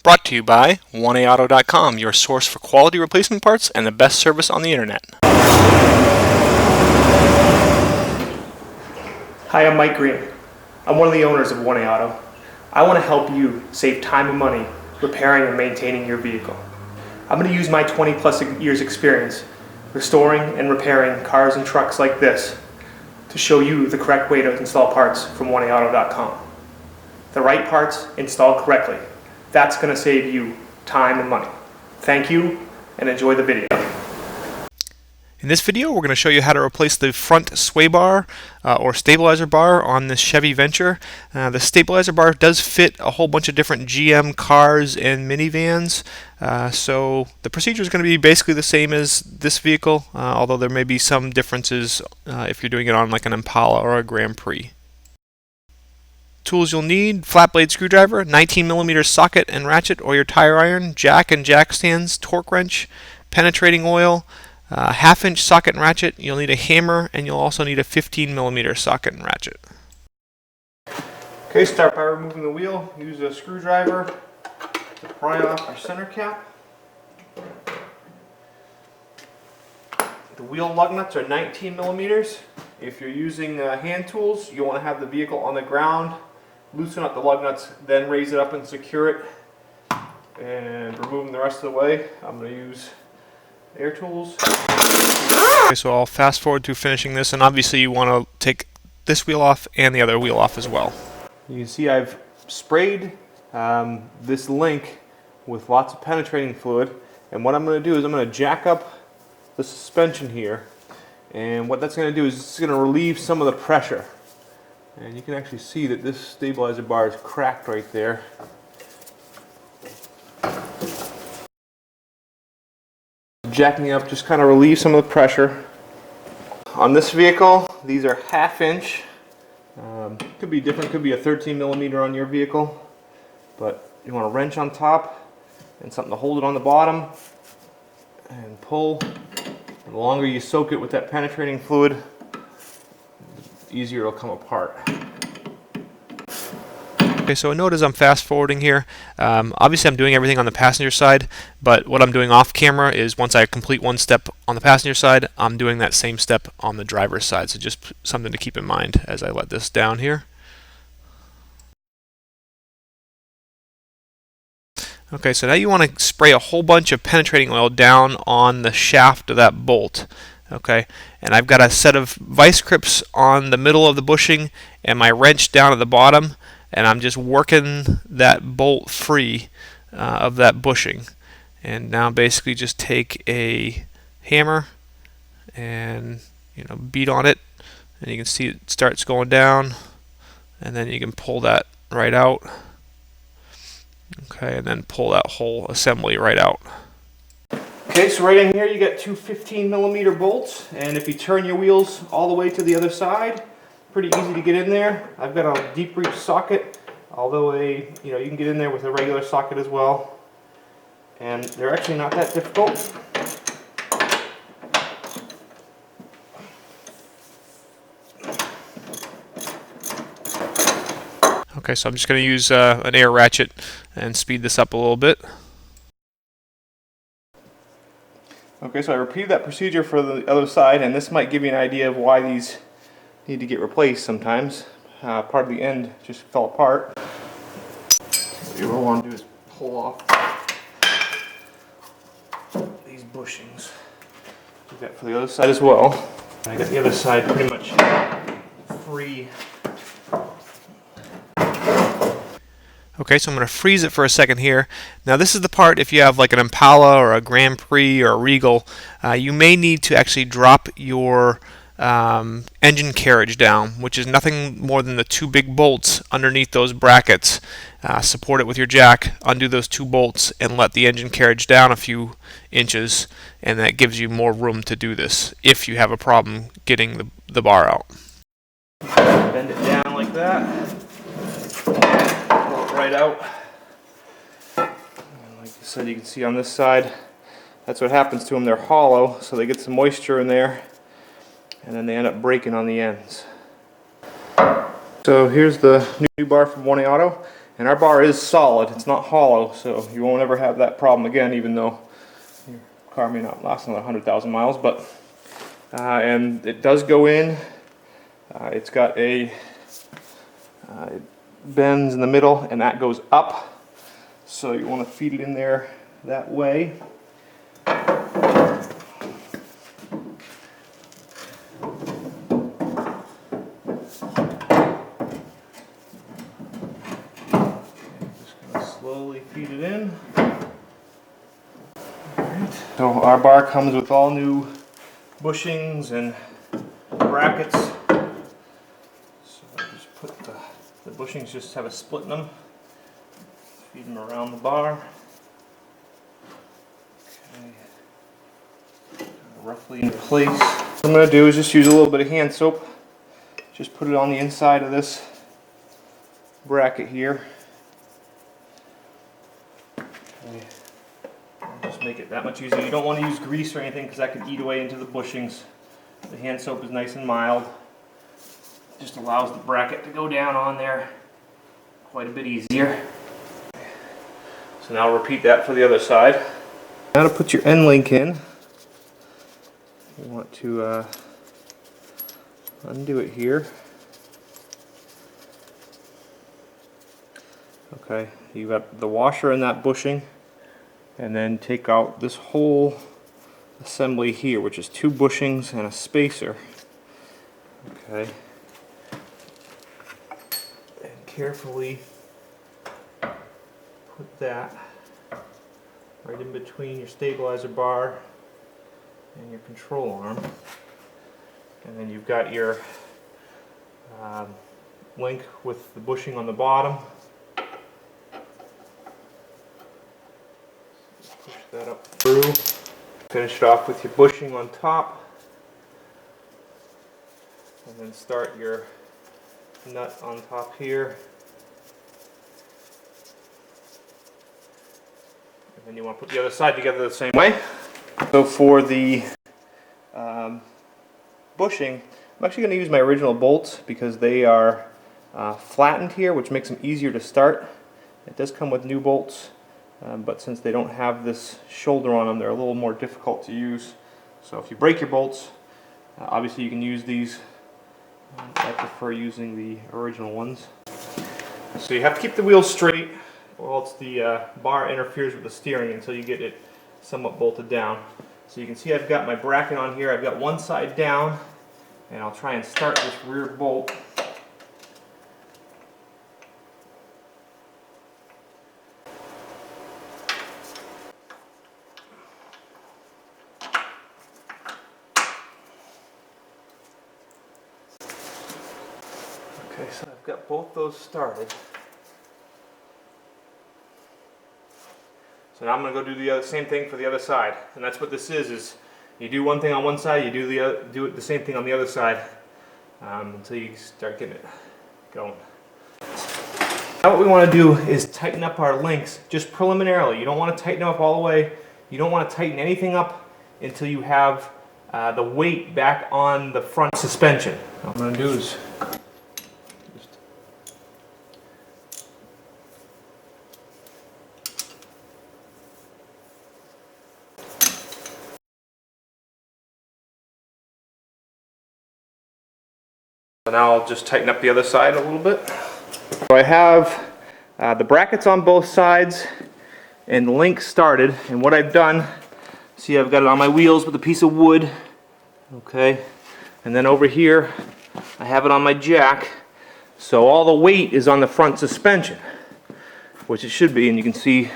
Brought to you by 1AAuto.com, your source for quality replacement parts and the best service on the internet. Hi, I'm Mike Green. I'm one of the owners of 1A Auto. I want to help you save time and money repairing and maintaining your vehicle. I'm going to use my 20 plus years experience restoring and repairing cars and trucks like this to show you the correct way to install parts from 1AAuto.com. The right parts installed correctly. That's going to save you time and money. Thank you, and enjoy the video. In this video, we're going to show you how to replace the front sway bar or stabilizer bar on this Chevy Venture. The stabilizer bar does fit a whole bunch of different GM cars and minivans, so the procedure is going to be basically the same as this vehicle, although there may be some differences if you're doing it on like an Impala or a Grand Prix. Tools you'll need: flat blade screwdriver, 19mm socket and ratchet or your tire iron, jack and jack stands, torque wrench, penetrating oil, half-inch socket and ratchet. You'll need a hammer, and you'll also need a 15mm socket and ratchet. Okay, start by removing the wheel. Use a screwdriver to pry off our center cap. The wheel lug nuts are 19mm. If you're using hand tools, you want to have the vehicle on the ground. Loosen up the lug nuts, then raise it up and secure it. And removing the rest of the way, I'm going to use air tools. Okay, so I'll fast forward to finishing this, and obviously you want to take this wheel off and the other wheel off as well. You can see I've sprayed this link with lots of penetrating fluid, and what I'm going to do is I'm going to jack up the suspension here, and what that's going to do is it's going to relieve some of the pressure. And you can actually see that this stabilizer bar is cracked right there. Jacking up just kind of relieves some of the pressure. On this vehicle, these are half-inch. Could be different, could be a 13mm on your vehicle. But you want a wrench on top and something to hold it on the bottom and pull. And the longer you soak it with that penetrating fluid, the easier it'll come apart. Okay, so note I'm fast forwarding here. Obviously I'm doing everything on the passenger side, but what I'm doing off camera is once I complete one step on the passenger side, I'm doing that same step on the driver's side. So just something to keep in mind as I let this down here. Okay, so now you want to spray a whole bunch of penetrating oil down on the shaft of that bolt. Okay, and I've got a set of vice grips on the middle of the bushing and my wrench down at the bottom, and I'm just working that bolt free of that bushing. And now basically just take a hammer and beat on it, and you can see it starts going down, and then you can pull that right out. Okay, and then pull that whole assembly right out. Okay, so right in here you got two 15mm bolts, and if you turn your wheels all the way to the other side, pretty easy to get in there. I've got a deep reach socket, although you can get in there with a regular socket as well, and they're actually not that difficult. Okay, so I'm just going to use an air ratchet and speed this up a little bit. Okay, so I repeated that procedure for the other side, and this might give you an idea of why these need to get replaced sometimes. Part of the end just fell apart. What you will want to do is pull off these bushings. Do that for the other side as well. I got the other side pretty much free. Okay, so I'm going to freeze it for a second here. Now this is the part, if you have like an Impala or a Grand Prix or a Regal, you may need to actually drop your engine carriage down, which is nothing more than the two big bolts underneath those brackets. Support it with your jack, undo those two bolts, and let the engine carriage down a few inches, and that gives you more room to do this if you have a problem getting the bar out. Bend it down like that. Pull it right out. And like I said, you can see on this side, that's what happens to them. They're hollow, so they get some moisture in there, and then they end up breaking on the ends. So here's the new bar from 1A Auto, And our bar is solid, it's not hollow, so you won't ever have that problem again, even though your car may not last another 100,000 miles. But and it does go in. It's got a it bends in the middle, and that goes up. So you want to feed it in there that way. Slowly feed it in. Alright. So our bar comes with all new bushings and brackets. So I just put the bushings, just have a split in them. Feed them around the bar. Okay. Roughly in place. What I'm going to do is just use a little bit of hand soap. Just put it on the inside of this bracket here. Just make it that much easier. You don't want to use grease or anything because that could eat away into the bushings. The hand soap is nice and mild. Just allows the bracket to go down on there quite a bit easier. So now I'll repeat that for the other side. Now to put your end link in, you want to undo it here. Okay, you got the washer in that bushing, and then take out this whole assembly here, which is 2 bushings and a spacer. Okay, and carefully put that right in between your stabilizer bar and your control arm, and then you've got your link with the bushing on the bottom. Push that up through. Finish it off with your bushing on top, and then start your nut on top here. And then you want to put the other side together the same way. So for the bushing, I'm actually going to use my original bolts because they are flattened here, which makes them easier to start. It does come with new bolts. But since they don't have this shoulder on them, they're a little more difficult to use. So if you break your bolts, obviously you can use these. I prefer using the original ones. So you have to keep the wheels straight, or else the bar interferes with the steering until you get it somewhat bolted down. So you can see I've got my bracket on here. I've got one side down, and I'll try and start this rear bolt. Okay, so I've got both those started. So now I'm going to go do the same thing for the other side. And that's what this is you do one thing on one side, you do it the same thing on the other side until you start getting it going. Now what we want to do is tighten up our links just preliminarily. You don't want to tighten them up all the way. You don't want to tighten anything up until you have the weight back on the front suspension. What I'm going to do is so now I'll just tighten up the other side a little bit. So I have the brackets on both sides and the link started, and what I've done, see I've got it on my wheels with a piece of wood, okay, and then over here I have it on my jack, so all the weight is on the front suspension, which it should be, and you can see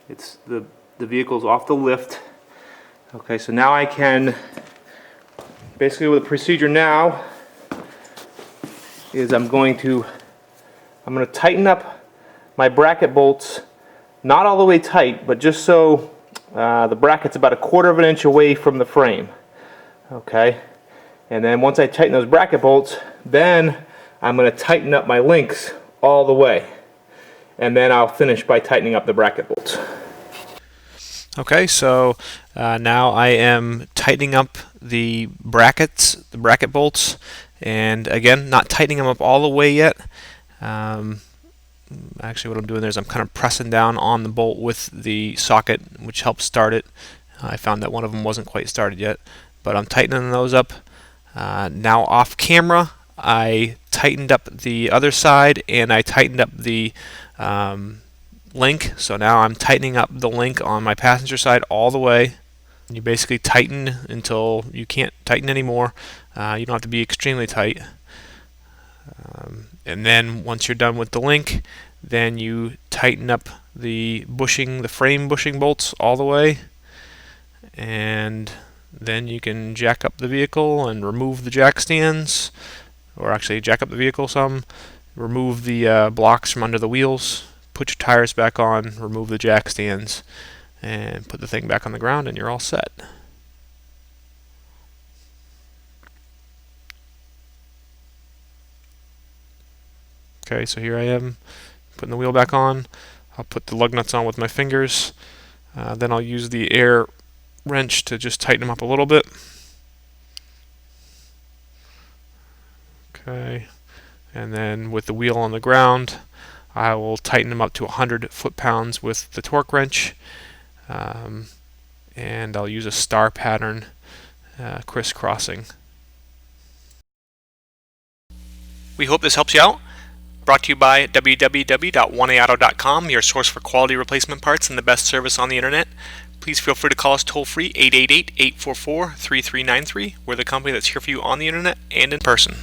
it's the vehicle's off the lift. Okay, so now I can, basically what the procedure now is I'm going to tighten up my bracket bolts, not all the way tight, but just so the bracket's about 1/4 of an inch away from the frame. Okay, and then once I tighten those bracket bolts, then I'm going to tighten up my links all the way, and then I'll finish by tightening up the bracket bolts. Okay, so now I am tightening up the brackets, the bracket bolts, and again, not tightening them up all the way yet. Actually, what I'm doing there is I'm kind of pressing down on the bolt with the socket, which helps start it. I found that one of them wasn't quite started yet, but I'm tightening those up. Now off camera, I tightened up the other side and I tightened up the link. So now I'm tightening up the link on my passenger side all the way. You basically tighten until you can't tighten anymore. You don't have to be extremely tight. And then once you're done with the link, then you tighten up the bushing, the frame bushing bolts all the way, and then you can jack up the vehicle and remove the jack stands, or actually jack up the vehicle some, remove the blocks from under the wheels, put your tires back on, remove the jack stands, and put the thing back on the ground, and you're all set. Okay, so here I am putting the wheel back on. I'll put the lug nuts on with my fingers. Then I'll use the air wrench to just tighten them up a little bit. Okay, and then with the wheel on the ground, I will tighten them up to 100 foot-pounds with the torque wrench. And I'll use a star pattern crisscrossing. We hope this helps you out. Brought to you by www.oneauto.com, your source for quality replacement parts and the best service on the internet. Please feel free to call us toll-free 888-844-3393. We're the company that's here for you on the internet and in person.